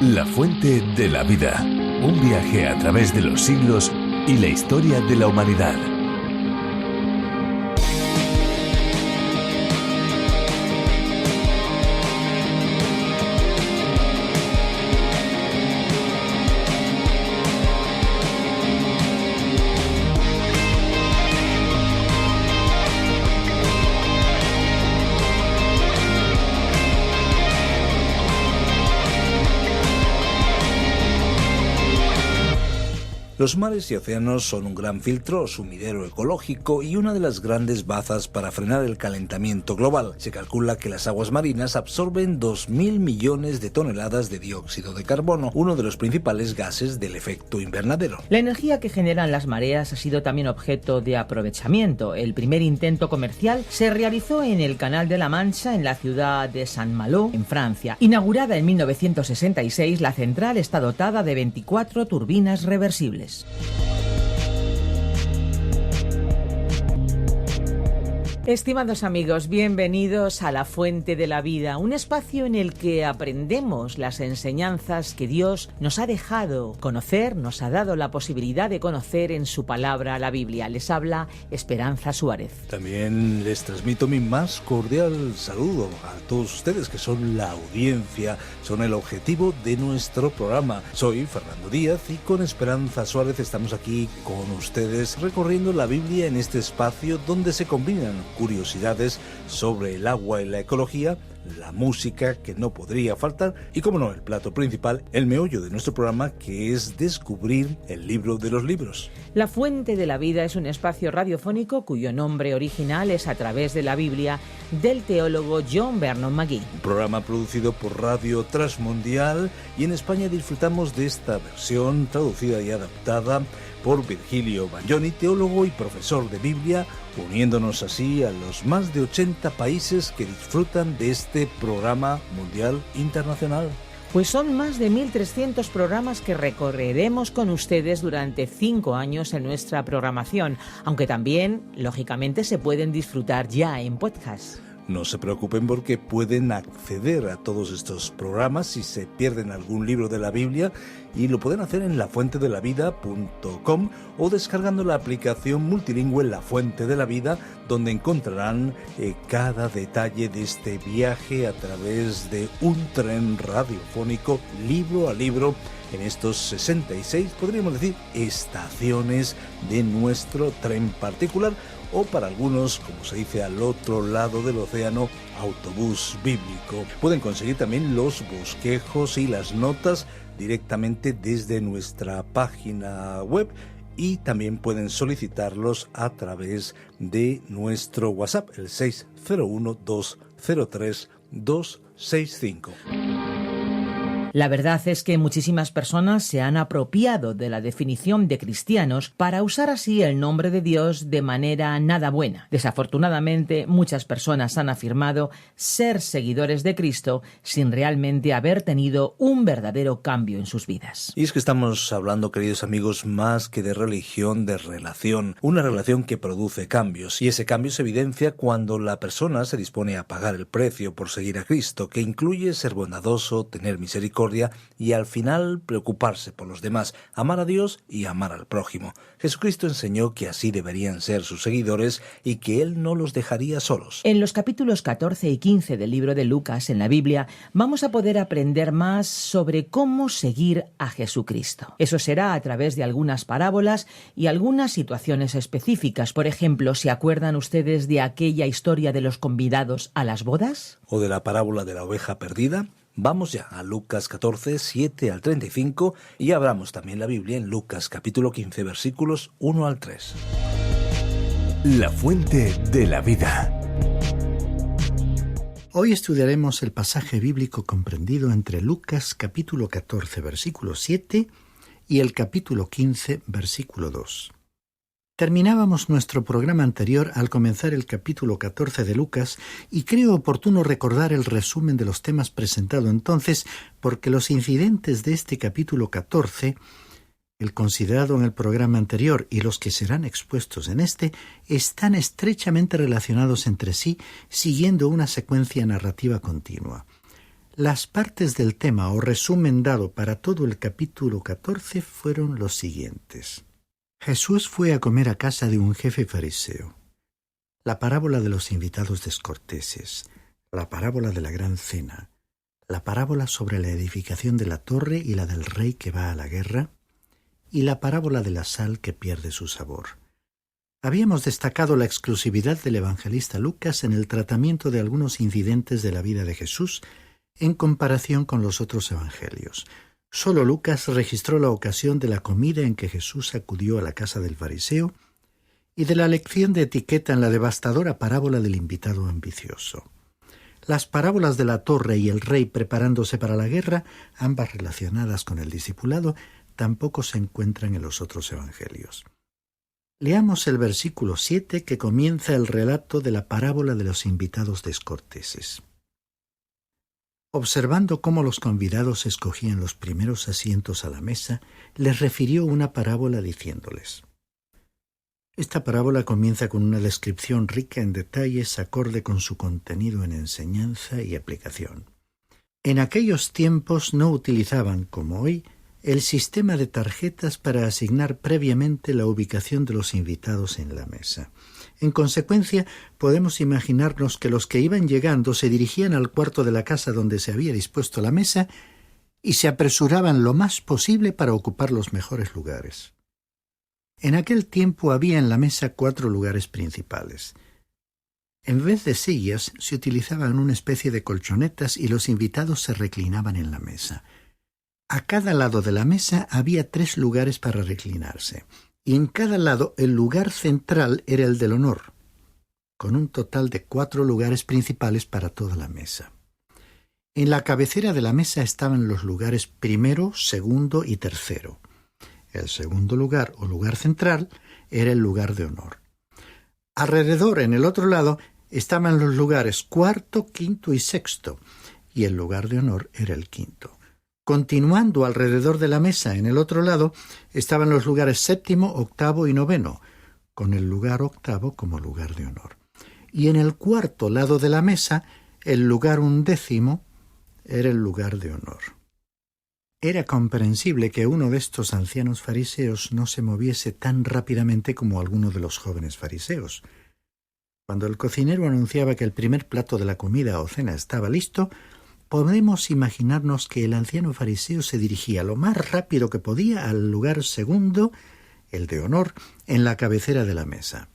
La fuente de la vida. Un viaje a través de los siglos y la historia de la humanidad. Los mares y océanos son un gran filtro o sumidero ecológico y una de las grandes bazas para frenar el calentamiento global. Se calcula que las aguas marinas absorben 2.000 millones de toneladas de dióxido de carbono, uno de los principales gases del efecto invernadero. La energía que generan las mareas ha sido también objeto de aprovechamiento. El primer intento comercial se realizó en el Canal de la Mancha, en la ciudad de Saint-Malo, en Francia. Inaugurada en 1966, la central está dotada de 24 turbinas reversibles. Estimados amigos, bienvenidos a La Fuente de la Vida, un espacio en el que aprendemos las enseñanzas que Dios nos ha dejado conocer, nos ha dado la posibilidad de conocer en su palabra, la Biblia. Les habla Esperanza Suárez. También les transmito mi más cordial saludo a todos ustedes que son la audiencia, son el objetivo de nuestro programa. Soy Fernando Díaz y con Esperanza Suárez estamos aquí con ustedes recorriendo la Biblia en este espacio donde se combinan curiosidades sobre el agua y la ecología, la música que no podría faltar y, como no, el plato principal, el meollo de nuestro programa, que es descubrir el libro de los libros. La Fuente de la Vida es un espacio radiofónico cuyo nombre original es A través de la Biblia, del teólogo John Vernon McGee. Un programa producido por Radio Transmundial, y en España disfrutamos de esta versión traducida y adaptada por Virgilio Bagnoni, teólogo y profesor de Biblia, uniéndonos así a los más de 80 países que disfrutan de este programa mundial internacional. Pues son más de 1.300 programas que recorreremos con ustedes durante 5 años en nuestra programación, aunque también, lógicamente, se pueden disfrutar ya en podcast. No se preocupen porque pueden acceder a todos estos programas si se pierden algún libro de la Biblia, y lo pueden hacer en lafuentedelavida.com o descargando la aplicación multilingüe La Fuente de la Vida, donde encontrarán cada detalle de este viaje a través de un tren radiofónico, libro a libro, en estos 66, podríamos decir, estaciones de nuestro tren particular, o para algunos, como se dice al otro lado del océano, autobús bíblico. Pueden conseguir también los bosquejos y las notas directamente desde nuestra página web, y también pueden solicitarlos a través de nuestro WhatsApp, el 601-203-265. La verdad es que muchísimas personas se han apropiado de la definición de cristianos para usar así el nombre de Dios de manera nada buena. Desafortunadamente, muchas personas han afirmado ser seguidores de Cristo sin realmente haber tenido un verdadero cambio en sus vidas. Y es que estamos hablando, queridos amigos, más que de religión, de relación. Una relación que produce cambios, y ese cambio se evidencia cuando la persona se dispone a pagar el precio por seguir a Cristo, que incluye ser bondadoso, tener misericordia y al final preocuparse por los demás, amar a Dios y amar al prójimo. Jesucristo enseñó que así deberían ser sus seguidores y que Él no los dejaría solos. En los capítulos 14 y 15 del libro de Lucas en la Biblia vamos a poder aprender más sobre cómo seguir a Jesucristo. Eso será a través de algunas parábolas y algunas situaciones específicas. Por ejemplo, ¿se acuerdan ustedes de aquella historia de los convidados a las bodas? ¿O de la parábola de la oveja perdida? Vamos ya a Lucas 14, 7 al 35, y abramos también la Biblia en Lucas capítulo 15, versículos 1 al 3. La Fuente de la Vida. Hoy estudiaremos el pasaje bíblico comprendido entre Lucas capítulo 14, versículo 7 y el capítulo 15, versículo 2. Terminábamos nuestro programa anterior al comenzar el capítulo 14 de Lucas, y creo oportuno recordar el resumen de los temas presentados entonces, porque los incidentes de este capítulo 14, el considerado en el programa anterior y los que serán expuestos en este, están estrechamente relacionados entre sí, siguiendo una secuencia narrativa continua. Las partes del tema o resumen dado para todo el capítulo 14 fueron los siguientes. Jesús fue a comer a casa de un jefe fariseo. La parábola de los invitados descorteses, la parábola de la gran cena, la parábola sobre la edificación de la torre y la del rey que va a la guerra, y la parábola de la sal que pierde su sabor. Habíamos destacado la exclusividad del evangelista Lucas en el tratamiento de algunos incidentes de la vida de Jesús en comparación con los otros evangelios. Solo Lucas registró la ocasión de la comida en que Jesús acudió a la casa del fariseo y de la lección de etiqueta en la devastadora parábola del invitado ambicioso. Las parábolas de la torre y el rey preparándose para la guerra, ambas relacionadas con el discipulado, tampoco se encuentran en los otros evangelios. Leamos el versículo 7 que comienza el relato de la parábola de los invitados descorteses. Observando cómo los convidados escogían los primeros asientos a la mesa, les refirió una parábola diciéndoles: Esta parábola comienza con una descripción rica en detalles acorde con su contenido en enseñanza y aplicación. En aquellos tiempos no utilizaban, como hoy, el sistema de tarjetas para asignar previamente la ubicación de los invitados en la mesa. En consecuencia, podemos imaginarnos que los que iban llegando se dirigían al cuarto de la casa donde se había dispuesto la mesa y se apresuraban lo más posible para ocupar los mejores lugares. En aquel tiempo había en la mesa 4 lugares principales. En vez de sillas, se utilizaban una especie de colchonetas y los invitados se reclinaban en la mesa. A cada lado de la mesa había 3 lugares para reclinarse, y en cada lado el lugar central era el del honor, con un total de 4 lugares principales para toda la mesa. En la cabecera de la mesa estaban los lugares primero, segundo y tercero. El segundo lugar o lugar central era el lugar de honor. Alrededor, en el otro lado, estaban los lugares cuarto, quinto y sexto, y el lugar de honor era el quinto. Continuando alrededor de la mesa, en el otro lado, estaban los lugares séptimo, octavo y noveno, con el lugar octavo como lugar de honor. Y en el cuarto lado de la mesa, el lugar 11º era el lugar de honor. Era comprensible que uno de estos ancianos fariseos no se moviese tan rápidamente como alguno de los jóvenes fariseos. Cuando el cocinero anunciaba que el primer plato de la comida o cena estaba listo, podemos imaginarnos que el anciano fariseo se dirigía lo más rápido que podía al lugar segundo, el de honor, en la cabecera de la mesa.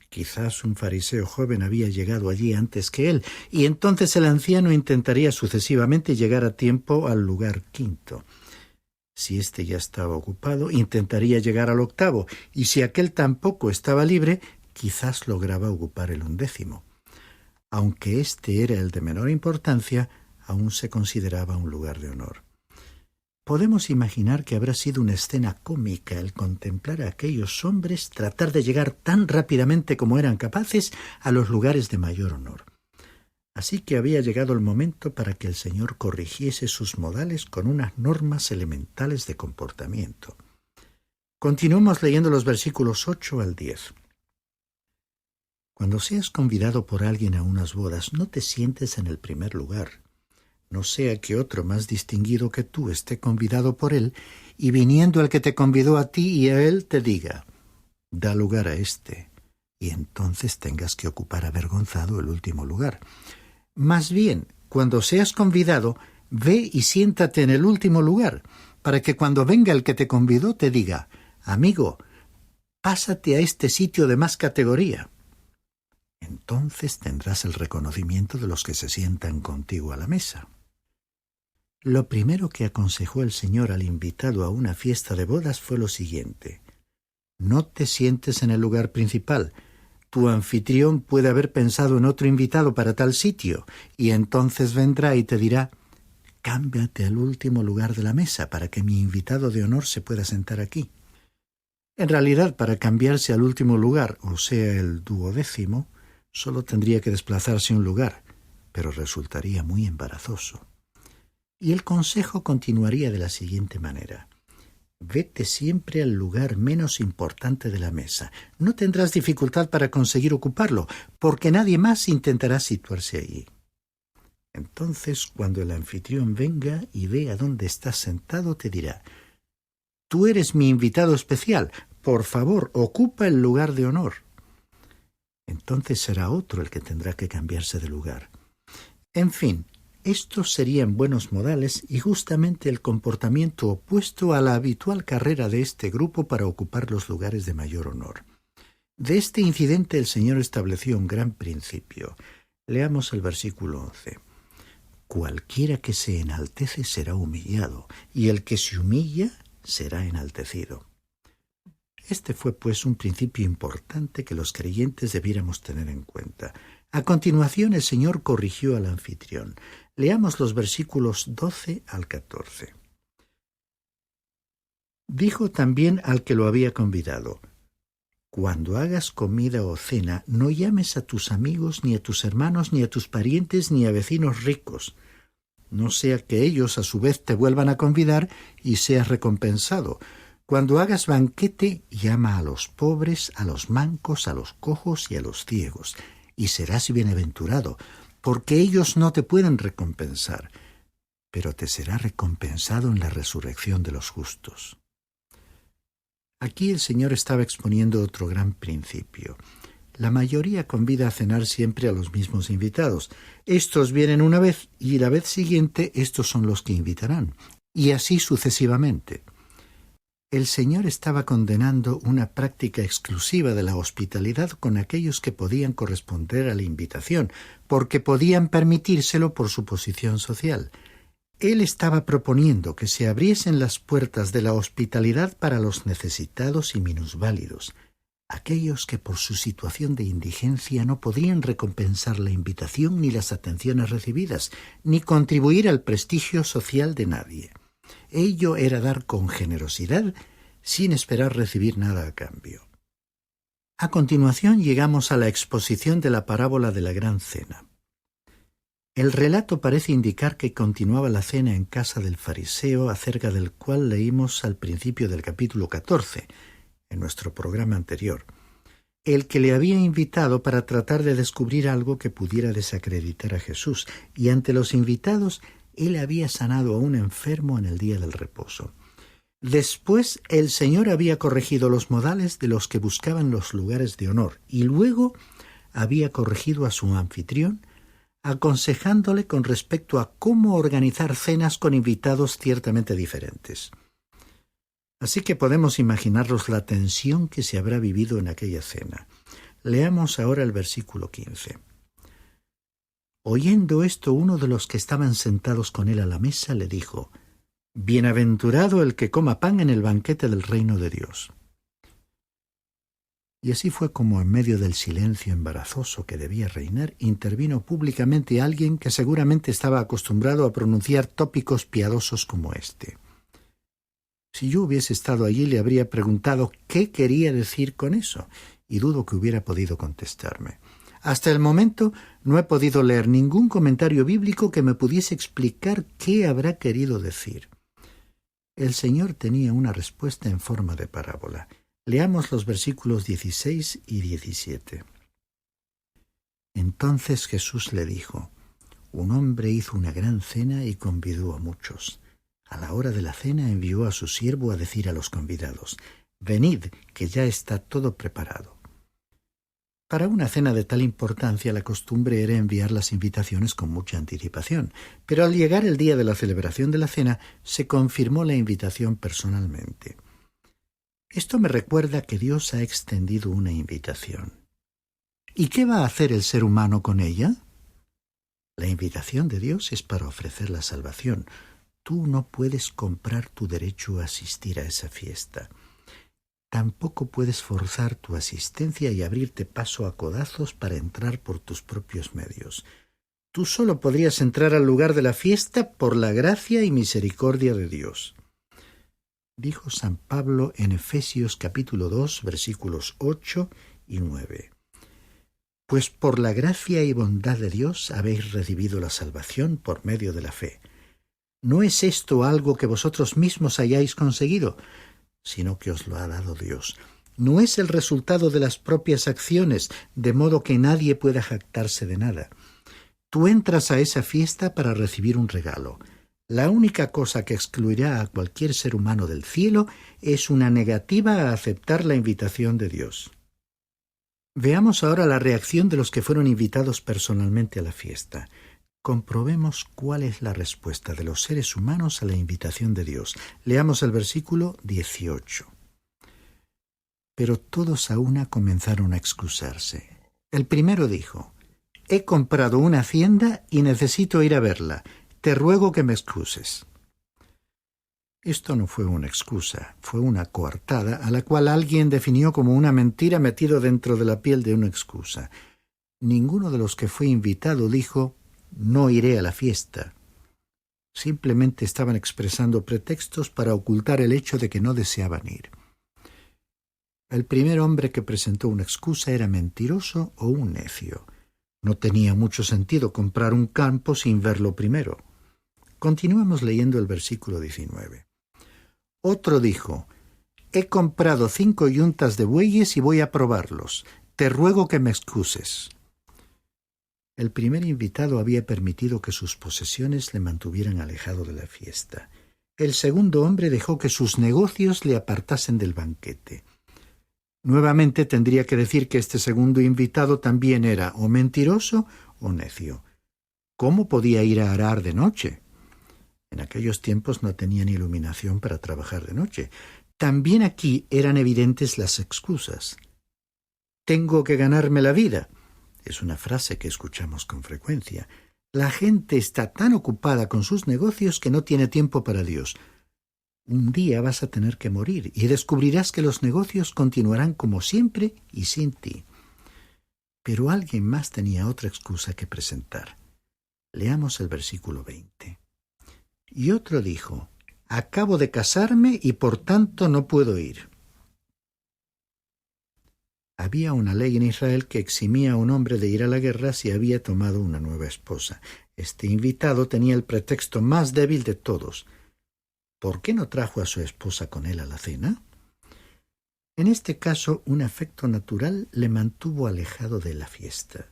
Quizás un fariseo joven había llegado allí antes que él, y entonces el anciano intentaría sucesivamente llegar a tiempo al lugar quinto. Si éste ya estaba ocupado, intentaría llegar al octavo, y si aquel tampoco estaba libre, quizás lograba ocupar el 11º. Aunque este era el de menor importancia, aún se consideraba un lugar de honor. Podemos imaginar que habrá sido una escena cómica el contemplar a aquellos hombres tratar de llegar tan rápidamente como eran capaces a los lugares de mayor honor. Así que había llegado el momento para que el Señor corrigiese sus modales con unas normas elementales de comportamiento. Continuamos leyendo los versículos 8 al 10. Cuando seas convidado por alguien a unas bodas, no te sientes en el primer lugar. No sea que otro más distinguido que tú esté convidado por él, y viniendo el que te convidó a ti y a él te diga: da lugar a éste, y entonces tengas que ocupar avergonzado el último lugar. Más bien, cuando seas convidado, ve y siéntate en el último lugar, para que cuando venga el que te convidó te diga: amigo, pásate a este sitio de más categoría. Entonces tendrás el reconocimiento de los que se sientan contigo a la mesa. Lo primero que aconsejó el Señor al invitado a una fiesta de bodas fue lo siguiente: no te sientes en el lugar principal. Tu anfitrión puede haber pensado en otro invitado para tal sitio, y entonces vendrá y te dirá: cámbiate al último lugar de la mesa para que mi invitado de honor se pueda sentar aquí. En realidad, para cambiarse al último lugar, o sea, el 12º, solo tendría que desplazarse un lugar, pero resultaría muy embarazoso. Y el consejo continuaría de la siguiente manera: vete siempre al lugar menos importante de la mesa. No tendrás dificultad para conseguir ocuparlo, porque nadie más intentará situarse allí. Entonces, cuando el anfitrión venga y vea dónde estás sentado, te dirá: «Tú eres mi invitado especial. Por favor, ocupa el lugar de honor». Entonces será otro el que tendrá que cambiarse de lugar. En fin, estos serían buenos modales y justamente el comportamiento opuesto a la habitual carrera de este grupo para ocupar los lugares de mayor honor. De este incidente el Señor estableció un gran principio. Leamos el versículo 11. Cualquiera que se enaltece será humillado, y el que se humilla será enaltecido. Este fue, pues, un principio importante que los creyentes debiéramos tener en cuenta. A continuación, el Señor corrigió al anfitrión. Leamos los versículos 12 al 14. Dijo también al que lo había convidado: «Cuando hagas comida o cena, no llames a tus amigos, ni a tus hermanos, ni a tus parientes, ni a vecinos ricos, no sea que ellos a su vez te vuelvan a convidar y seas recompensado. Cuando hagas banquete, llama a los pobres, a los mancos, a los cojos y a los ciegos, y serás bienaventurado, porque ellos no te pueden recompensar, pero te será recompensado en la resurrección de los justos». Aquí el Señor estaba exponiendo otro gran principio. La mayoría convida a cenar siempre a los mismos invitados. Estos vienen una vez y la vez siguiente estos son los que invitarán, y así sucesivamente. El Señor estaba condenando una práctica exclusiva de la hospitalidad con aquellos que podían corresponder a la invitación, porque podían permitírselo por su posición social. Él estaba proponiendo que se abriesen las puertas de la hospitalidad para los necesitados y minusválidos, aquellos que por su situación de indigencia no podían recompensar la invitación ni las atenciones recibidas, ni contribuir al prestigio social de nadie. Ello era dar con generosidad sin esperar recibir nada a cambio. A continuación llegamos a la exposición de la parábola de la Gran Cena. El relato parece indicar que continuaba la cena en casa del fariseo, acerca del cual leímos al principio del capítulo 14, en nuestro programa anterior, el que le había invitado para tratar de descubrir algo que pudiera desacreditar a Jesús, y ante los invitados él había sanado a un enfermo en el día del reposo. Después el Señor había corregido los modales de los que buscaban los lugares de honor, y luego había corregido a su anfitrión, aconsejándole con respecto a cómo organizar cenas con invitados ciertamente diferentes. Así que podemos imaginarnos la tensión que se habrá vivido en aquella cena. Leamos ahora el versículo 15. Oyendo esto, uno de los que estaban sentados con él a la mesa le dijo: «Bienaventurado el que coma pan en el banquete del reino de Dios». Y así fue como, en medio del silencio embarazoso que debía reinar, intervino públicamente alguien que seguramente estaba acostumbrado a pronunciar tópicos piadosos como este. Si yo hubiese estado allí, le habría preguntado qué quería decir con eso, y dudo que hubiera podido contestarme. Hasta el momento no he podido leer ningún comentario bíblico que me pudiese explicar qué habrá querido decir. El Señor tenía una respuesta en forma de parábola. Leamos los versículos 16 y 17. Entonces Jesús le dijo: un hombre hizo una gran cena y convidó a muchos. A la hora de la cena envió a su siervo a decir a los convidados: venid, que ya está todo preparado. Para una cena de tal importancia, la costumbre era enviar las invitaciones con mucha anticipación, pero al llegar el día de la celebración de la cena, se confirmó la invitación personalmente. Esto me recuerda que Dios ha extendido una invitación. ¿Y qué va a hacer el ser humano con ella? La invitación de Dios es para ofrecer la salvación. Tú no puedes comprar tu derecho a asistir a esa fiesta. Tampoco puedes forzar tu asistencia y abrirte paso a codazos para entrar por tus propios medios. Tú solo podrías entrar al lugar de la fiesta por la gracia y misericordia de Dios. Dijo San Pablo en Efesios capítulo 2, versículos 8 y 9. Pues por la gracia y bondad de Dios habéis recibido la salvación por medio de la fe. No es esto algo que vosotros mismos hayáis conseguido, sino que os lo ha dado Dios. No es el resultado de las propias acciones, de modo que nadie pueda jactarse de nada. Tú entras a esa fiesta para recibir un regalo. La única cosa que excluirá a cualquier ser humano del cielo es una negativa a aceptar la invitación de Dios. Veamos ahora la reacción de los que fueron invitados personalmente a la fiesta. Comprobemos cuál es la respuesta de los seres humanos a la invitación de Dios. Leamos el versículo 18. Pero todos a una comenzaron a excusarse. El primero dijo: «He comprado una hacienda y necesito ir a verla. Te ruego que me excuses». Esto no fue una excusa, fue una coartada a la cual alguien definió como una mentira metido dentro de la piel de una excusa. Ninguno de los que fue invitado dijo: «No iré a la fiesta». Simplemente estaban expresando pretextos para ocultar el hecho de que no deseaban ir. El primer hombre que presentó una excusa era mentiroso o un necio. No tenía mucho sentido comprar un campo sin verlo primero. Continuemos leyendo el versículo 19. Otro dijo: «He comprado 5 yuntas de bueyes y voy a probarlos. Te ruego que me excuses». El primer invitado había permitido que sus posesiones le mantuvieran alejado de la fiesta. El segundo hombre dejó que sus negocios le apartasen del banquete. Nuevamente tendría que decir que este segundo invitado también era o mentiroso o necio. ¿Cómo podía ir a arar de noche? En aquellos tiempos no tenían iluminación para trabajar de noche. También aquí eran evidentes las excusas. «Tengo que ganarme la vida». Es una frase que escuchamos con frecuencia. La gente está tan ocupada con sus negocios que no tiene tiempo para Dios. Un día vas a tener que morir y descubrirás que los negocios continuarán como siempre y sin ti. Pero alguien más tenía otra excusa que presentar. Leamos el versículo 20. Y otro dijo: «Acabo de casarme y por tanto no puedo ir». Había una ley en Israel que eximía a un hombre de ir a la guerra si había tomado una nueva esposa. Este invitado tenía el pretexto más débil de todos. ¿Por qué no trajo a su esposa con él a la cena? En este caso, un afecto natural le mantuvo alejado de la fiesta.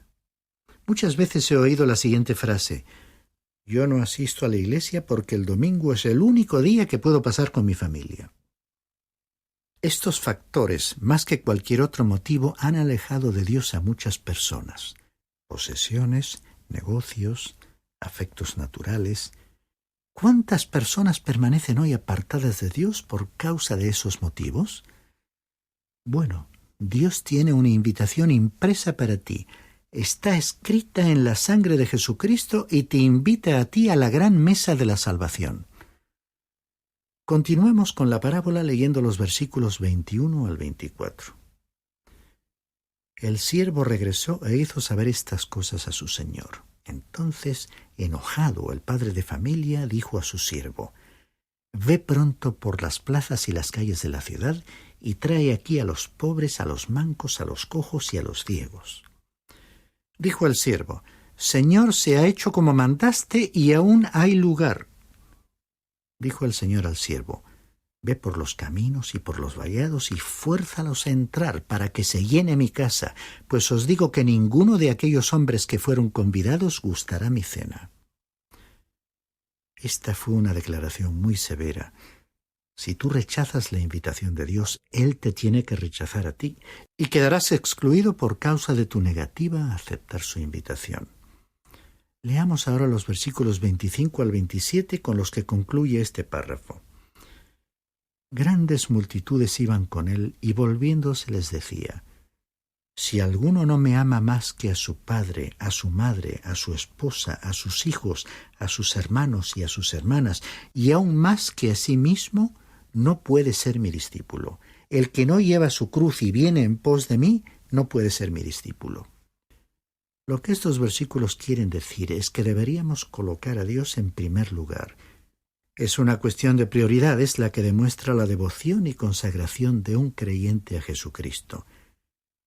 Muchas veces he oído la siguiente frase: «Yo no asisto a la iglesia porque el domingo es el único día que puedo pasar con mi familia». Estos factores, más que cualquier otro motivo, han alejado de Dios a muchas personas. Posesiones, negocios, afectos naturales. ¿Cuántas personas permanecen hoy apartadas de Dios por causa de esos motivos? Bueno, Dios tiene una invitación impresa para ti. Está escrita en la sangre de Jesucristo y te invita a ti a la gran mesa de la salvación. Continuemos con la parábola leyendo los versículos 21 al 24. El siervo regresó e hizo saber estas cosas a su señor. Entonces, enojado, el padre de familia dijo a su siervo: «Ve pronto por las plazas y las calles de la ciudad y trae aquí a los pobres, a los mancos, a los cojos y a los ciegos». Dijo el siervo: «Señor, se ha hecho como mandaste y aún hay lugar». Dijo el señor al siervo: «Ve por los caminos y por los vallados y fuérzalos a entrar para que se llene mi casa, pues os digo que ninguno de aquellos hombres que fueron convidados gustará mi cena». Esta fue una declaración muy severa. Si tú rechazas la invitación de Dios, Él te tiene que rechazar a ti y quedarás excluido por causa de tu negativa a aceptar su invitación. Leamos ahora los versículos 25 al 27 con los que concluye este párrafo. Grandes multitudes iban con él y volviéndose les decía: «Si alguno no me ama más que a su padre, a su madre, a su esposa, a sus hijos, a sus hermanos y a sus hermanas, y aún más que a sí mismo, no puede ser mi discípulo. El que no lleva su cruz y viene en pos de mí, no puede ser mi discípulo». Lo que estos versículos quieren decir es que deberíamos colocar a Dios en primer lugar. Es una cuestión de prioridades la que demuestra la devoción y consagración de un creyente a Jesucristo.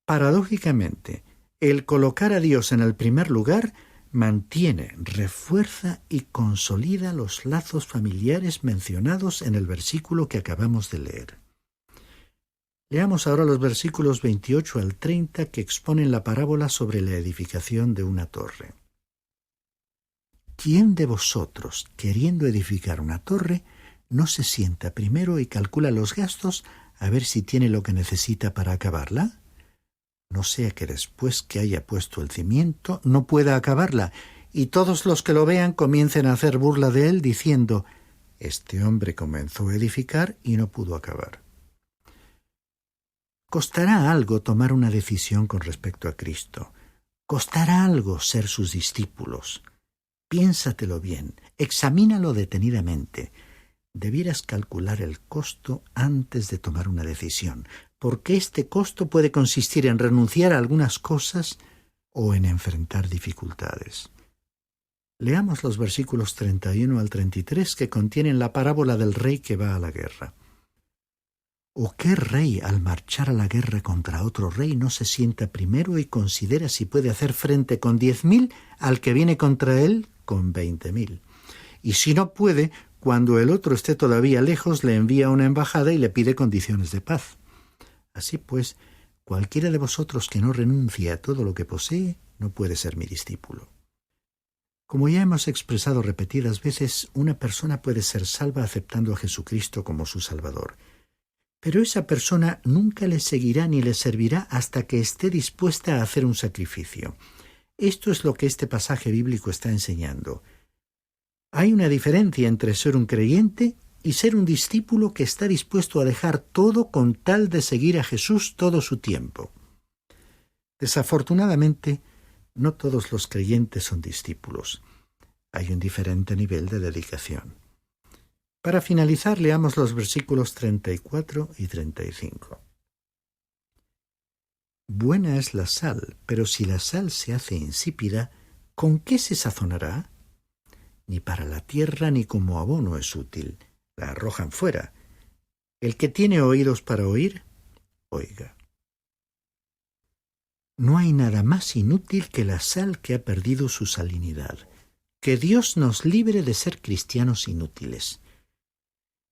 Paradójicamente, el colocar a Dios en el primer lugar mantiene, refuerza y consolida los lazos familiares mencionados en el versículo que acabamos de leer. Leamos ahora los versículos 28 al 30 que exponen la parábola sobre la edificación de una torre. ¿quién de vosotros, queriendo edificar una torre, no se sienta primero y calcula los gastos a ver si tiene lo que necesita para acabarla? No sea que después que haya puesto el cimiento no pueda acabarla, y todos los que lo vean comiencen a hacer burla de él diciendo: este hombre comenzó a edificar y no pudo acabar. Costará algo tomar una decisión con respecto a Cristo. Costará algo ser sus discípulos. Piénsatelo bien, examínalo detenidamente. Debieras calcular el costo antes de tomar una decisión, porque este costo puede consistir en renunciar a algunas cosas o en enfrentar dificultades. Leamos los versículos 31 al 33 que contienen la parábola del rey que va a la guerra. ¿O qué rey al marchar a la guerra contra otro rey no se sienta primero y considera si puede hacer frente con 10.000 al que viene contra él con 20.000? Y si no puede, cuando el otro esté todavía lejos, le envía una embajada y le pide condiciones de paz. Así pues, cualquiera de vosotros que no renuncie a todo lo que posee, no puede ser mi discípulo. Como ya hemos expresado repetidas veces, una persona puede ser salva aceptando a Jesucristo como su Salvador. Pero esa persona nunca le seguirá ni le servirá hasta que esté dispuesta a hacer un sacrificio. Esto es lo que este pasaje bíblico está enseñando. Hay una diferencia entre ser un creyente y ser un discípulo que está dispuesto a dejar todo con tal de seguir a Jesús todo su tiempo. Desafortunadamente, no todos los creyentes son discípulos. Hay un diferente nivel de dedicación. Para finalizar, leamos los versículos 34 y 35. Buena es la sal, pero si la sal se hace insípida, ¿con qué se sazonará? Ni para la tierra ni como abono es útil. La arrojan fuera. El que tiene oídos para oír, oiga. No hay nada más inútil que la sal que ha perdido su salinidad. Que Dios nos libre de ser cristianos inútiles.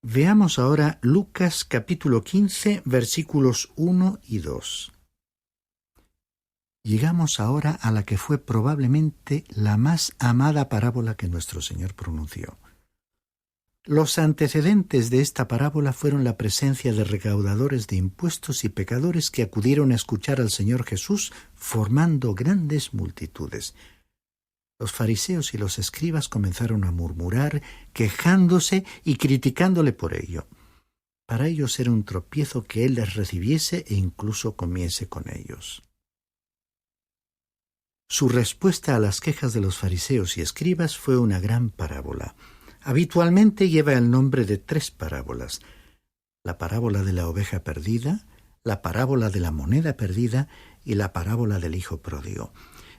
Veamos ahora Lucas capítulo 15, versículos 1 y 2. Llegamos ahora a la que fue probablemente la más amada parábola que nuestro Señor pronunció. Los antecedentes de esta parábola fueron la presencia de recaudadores de impuestos y pecadores que acudieron a escuchar al Señor Jesús formando grandes multitudes. Los fariseos y los escribas comenzaron a murmurar, quejándose y criticándole por ello. Para ellos era un tropiezo que él les recibiese e incluso comiese con ellos. Su respuesta a las quejas de los fariseos y escribas fue una gran parábola. Habitualmente lleva el nombre de 3 parábolas: la parábola de la oveja perdida, la parábola de la moneda perdida y la parábola del hijo pródigo.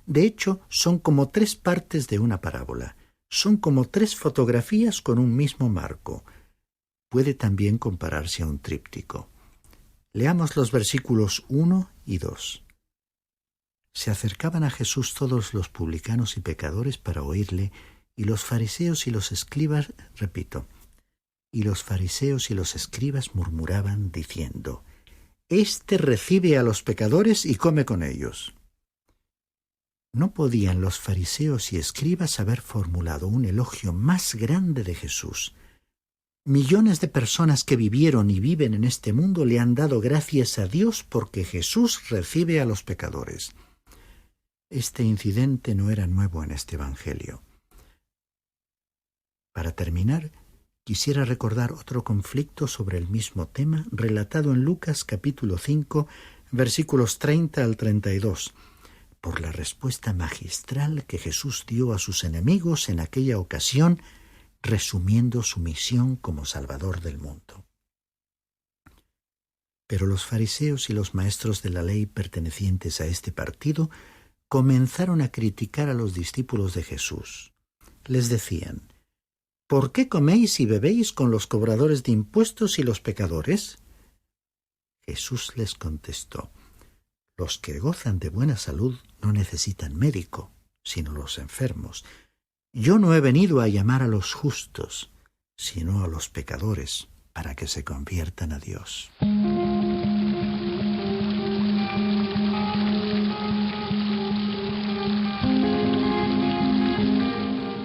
De hecho, son como 3 partes de una parábola. Son como 3 fotografías con un mismo marco. Puede también compararse a un tríptico. Leamos los versículos 1 y 2. Se acercaban a Jesús todos los publicanos y pecadores para oírle, y los fariseos y los escribas, y los fariseos y los escribas murmuraban diciendo: Este recibe a los pecadores y come con ellos. No podían los fariseos y escribas haber formulado un elogio más grande de Jesús. Millones de personas que vivieron y viven en este mundo le han dado gracias a Dios porque Jesús recibe a los pecadores. Este incidente no era nuevo en este Evangelio. Para terminar, quisiera recordar otro conflicto sobre el mismo tema relatado en Lucas capítulo 5, versículos 30 al 32, por la respuesta magistral que Jesús dio a sus enemigos en aquella ocasión, resumiendo su misión como Salvador del mundo. Pero los fariseos y los maestros de la ley pertenecientes a este partido comenzaron a criticar a los discípulos de Jesús. Les decían: ¿Por qué coméis y bebéis con los cobradores de impuestos y los pecadores? Jesús les contestó: Los que gozan de buena salud no necesitan médico, sino los enfermos. Yo no he venido a llamar a los justos, sino a los pecadores, para que se conviertan a Dios.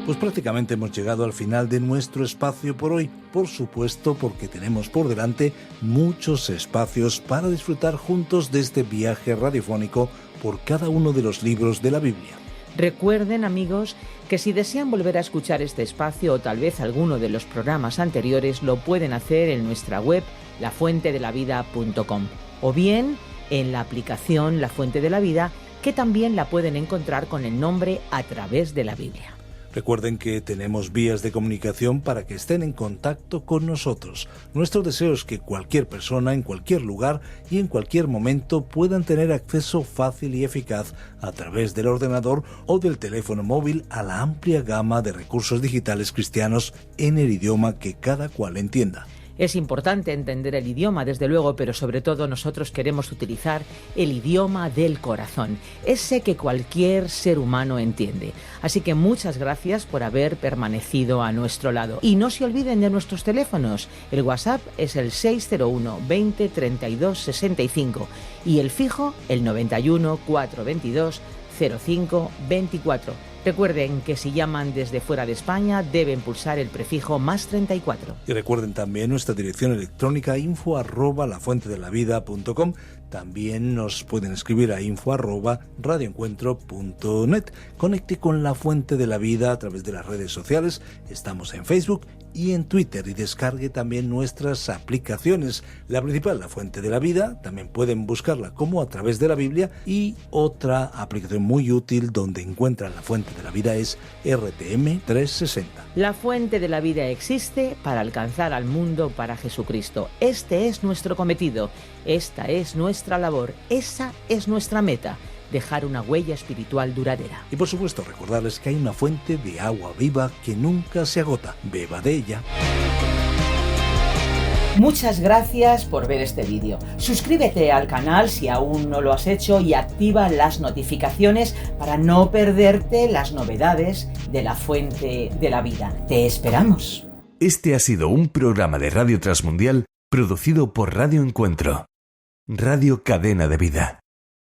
Pues prácticamente hemos llegado al final de nuestro espacio por hoy, por supuesto porque tenemos por delante muchos espacios para disfrutar juntos de este viaje radiofónico por cada uno de los libros de la Biblia. Recuerden, amigos, que si desean volver a escuchar este espacio o tal vez alguno de los programas anteriores, lo pueden hacer en nuestra web, lafuentedelavida.com, o bien en la aplicación La Fuente de la Vida, que también la pueden encontrar con el nombre A Través de la Biblia. Recuerden que tenemos vías de comunicación para que estén en contacto con nosotros. Nuestro deseo es que cualquier persona, en cualquier lugar y en cualquier momento puedan tener acceso fácil y eficaz a través del ordenador o del teléfono móvil a la amplia gama de recursos digitales cristianos en el idioma que cada cual entienda. Es importante entender el idioma, desde luego, pero sobre todo nosotros queremos utilizar el idioma del corazón, ese que cualquier ser humano entiende. Así que muchas gracias por haber permanecido a nuestro lado. Y no se olviden de nuestros teléfonos. El WhatsApp es el 601 20 32 65 y el fijo el 91 422 05 24. Recuerden que si llaman desde fuera de España deben pulsar el prefijo +34. Y recuerden también nuestra dirección electrónica info@lafuentedelavida.com. También nos pueden escribir a info@radioencuentro.net. Conecte con La Fuente de la Vida a través de las redes sociales. Estamos en Facebook y en Twitter, y descargue también nuestras aplicaciones. La principal, La Fuente de la Vida, también pueden buscarla como A Través de la Biblia, y otra aplicación muy útil donde encuentran La Fuente de la Vida es RTM 360. La Fuente de la Vida existe para alcanzar al mundo para Jesucristo. Este es nuestro cometido, esta es nuestra labor, esa es nuestra meta: dejar una huella espiritual duradera. Y por supuesto, recordarles que hay una fuente de agua viva que nunca se agota. Beba de ella. Muchas gracias por ver este vídeo. Suscríbete al canal si aún no lo has hecho y activa las notificaciones para no perderte las novedades de La Fuente de la Vida. ¡Te esperamos! Este ha sido un programa de Radio Transmundial producido por Radio Encuentro, Radio Cadena de Vida.